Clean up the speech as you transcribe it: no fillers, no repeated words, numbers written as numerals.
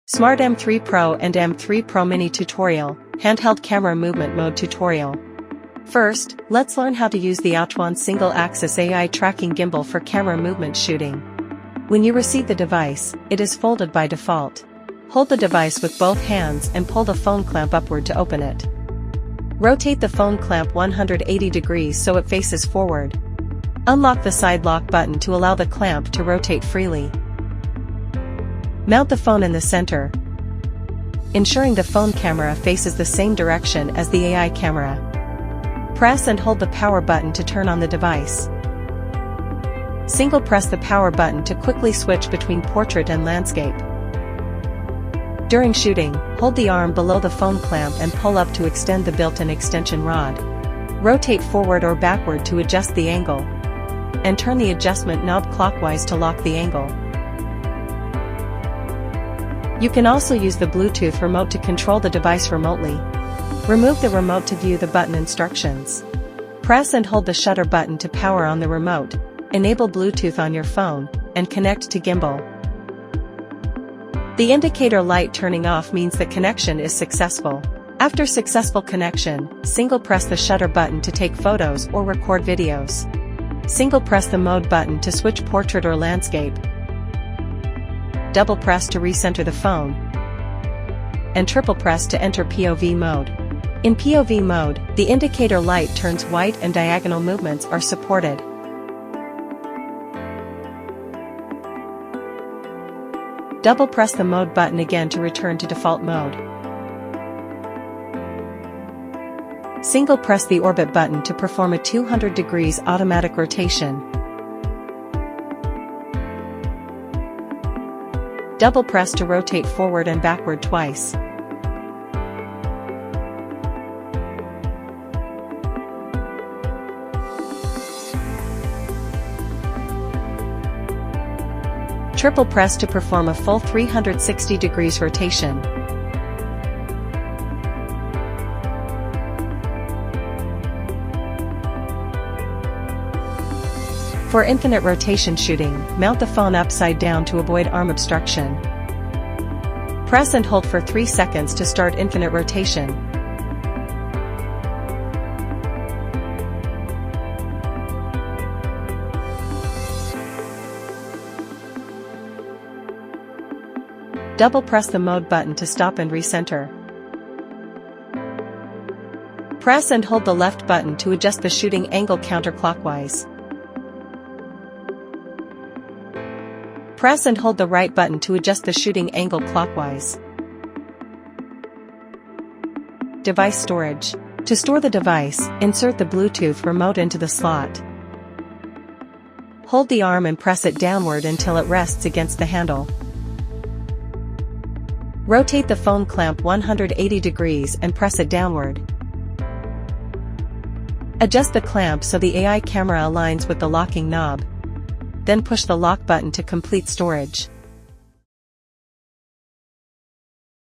Smart M3 Pro and M3 Pro Mini Tutorial, Handheld Camera Movement Mode Tutorial. First, let's learn how to use the AOCHUAN single-axis AI tracking gimbal for camera movement shooting. When you receive the device, it is folded by default. Hold the device with both hands and pull the phone clamp upward to open it. Rotate the phone clamp 180 degrees so it faces forward. Unlock the side lock button to allow the clamp to rotate freely. Mount the phone in the center, ensuring the phone camera faces the same direction as the AI camera. Press and hold the power button to turn on the device. Single press the power button to quickly switch between portrait and landscape. During shooting, hold the arm below the phone clamp and pull up to extend the built-in extension rod. Rotate forward or backward to adjust the angle, and turn the adjustment knob clockwise to lock the angle. You can also use the Bluetooth remote to control the device remotely. Remove the remote to view the button instructions. Press and hold the shutter button to power on the remote, enable Bluetooth on your phone, and connect to gimbal. The indicator light turning off means the connection is successful. After successful connection, single press the shutter button to take photos or record videos. Single press the mode button to switch portrait or landscape. Double press to recenter the phone, and triple press to enter POV mode. In POV mode, the indicator light turns white and diagonal movements are supported. Double press the mode button again to return to default mode. Single press the orbit button to perform a 200 degrees automatic rotation. Double press to rotate forward and backward twice. Triple press to perform a full 360 degrees rotation. For infinite rotation shooting, mount the phone upside down to avoid arm obstruction. Press and hold for 3 seconds to start infinite rotation. Double press the mode button to stop and recenter. Press and hold the left button to adjust the shooting angle counterclockwise. Press and hold the right button to adjust the shooting angle clockwise. Device storage. To store the device, insert the Bluetooth remote into the slot. Hold the arm and press it downward until it rests against the handle. Rotate the phone clamp 180 degrees and press it downward. Adjust the clamp so the AI camera aligns with the locking knob. Then push the lock button to complete storage.